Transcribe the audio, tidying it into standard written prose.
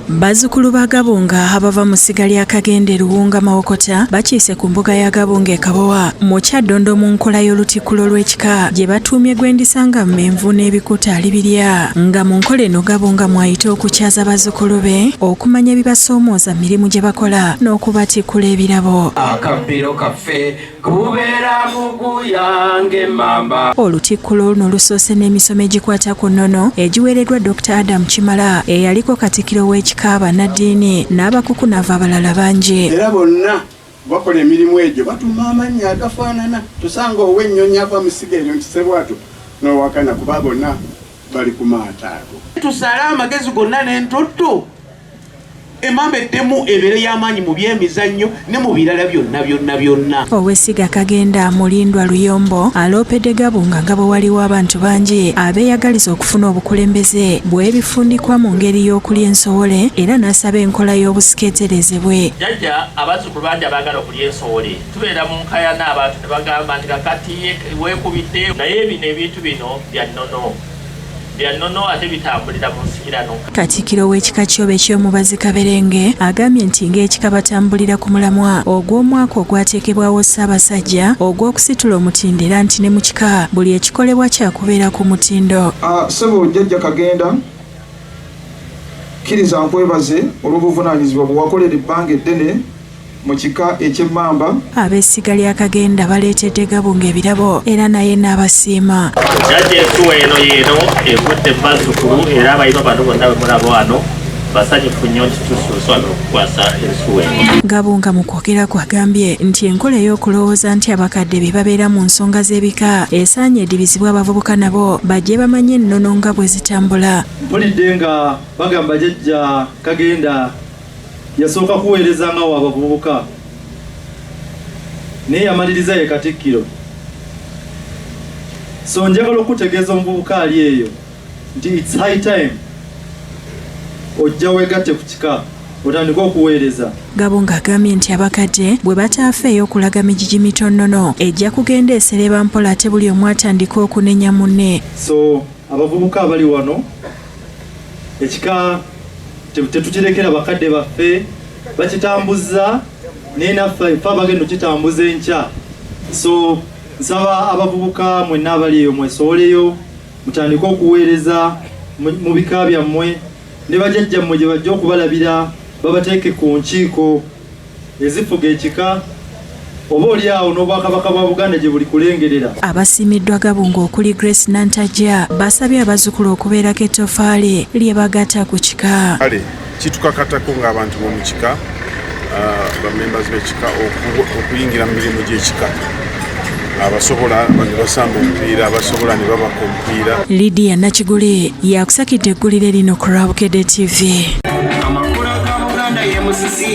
Bazzukulu ba Gabunga abava mu ssiga lya Kagende Luwunga Mawokota bakiise ku mbuga ya Gabunga e Kabowa mu Kyaddondo mu nkola y'olutikulo lw'ekika gye batuumye gwendisanga Menvu n'ebikuta alibirya nga mu nkola eno Gabunga mwayita okukyaza bazzukulu be okumanya ebibasoomooza mirimu gye bakola n'okubatikkula ebirabo. Akabbiro kaffe kubeera muguyange mamba. Olutikulo luno lusoose n'emisomo egikwata ku nnono egiweereddwa Dr. Adam Kimala eyaliko Katikkiro w'ekika bannaddiini n'abakukunavu abalala bangi. Era bonna bakola emirimu egyo batuma amannya agafaanana tusanga ow'ennyonyi ava mu ssiga eryo ntisebwatu n'owakana kuba bonna bali ku maataago. Tusale amagezi gonna n'entuttu emamba eddemu ebeere y'amaanyi mu by'emizannyo ne mu birala byonna. Ow'essiga Kagenda Mulindwa Luyombo aloopedde Gabunga nga bwe waliwo abantu bangi abeeyagaliza okufuna obukulembeze bw'ebifundikwa mu ngeri y'okulya ensowole era n'asaba enkola y'obusikeeterezebwe. Jjajja abazzukulu bangi abaagala okulya ensowole tubeera mu nkayana abantu ne bagamba nti kakati weekubidde naye bino ebintu bino bya nnono ate bitambulira mu nsikirano. Katikkiro w'ekika Kyobe eky'omubazi Kaberenge agambye nti ng'ekika batambulira ku mulamwa ogw'omwaka ogwateekebwawo Ssaabasajja ogw'okusitula omutindo era nti ne mu kika buli ekikolebwa kyakubeera ku mutindo. Ssebo Jjajja Kagenda kkiriza nkwebaze olw'obuvunaanyizibwa bwe wakolera ebbanga eddene mu kika eky'emmamba. Ab'essiga lya Kagenda baleetedde Gabunga ebirabo era naye n'abasiima. Jjajja ensuwa eno yeeno evudde mu bazzukulu era abayiba bano bonna bwe mulaba wano basanyufu nnyo nti tusobola okukwasa ensuwa eno. Gabunga mu kwogera kwagambye nti enkola ey'okulowooza nti abakadde be babeera mu nsonga z'ebika esaanye edibizibwa abavubuka nabo bajje bamanye ennono nga bwe zitambula. Mpulidde nga bagamba Jjajja Kagenda yasooka kuweereza nga abavubuka naye yamaliriza ye Katikkiro. So njagala okutegeeza omuvubuka ali eyo nti it's high time ojja weegatte ku kika otandika okuweereza. Gabunga agambye nti abakadde bwe bataafeeyo okulaga migigi mitonnono ejja kugenda esereba mpola ate buli omu atandika okunenya munne. So abavubuka abali wano ekika tetukirekera bakadde baffe bakitambuza naye naffe abagenda okitambuza enkya. So nsaba abavubuka mwenna abali eyo mwesowoleyo mutandike okuweereza mu bika byammwe ne bajjajjammwe gye bajja okubalabira babateeke ku nkiiko ezifuga ekika oba oli awo n'obwakabaka bwa Buganda gye buli kulengerera. Abasiimiddwa Gabunga okuli Grace Nantajja basabye abazzukulu okubeerako ettofaali lye bagatta ku kika. Kale kitukakatako ng'abantu b'omu kika bamembazi b'ekika okuyingira mu mirimu gy'ekika. Abasobola ne basamba omupiira abasobola ne babaka omupiira. Lydia Nakigule yakusakidde eggulire lino ku Rabukedde TV. Amakula ga Buganda ye musisi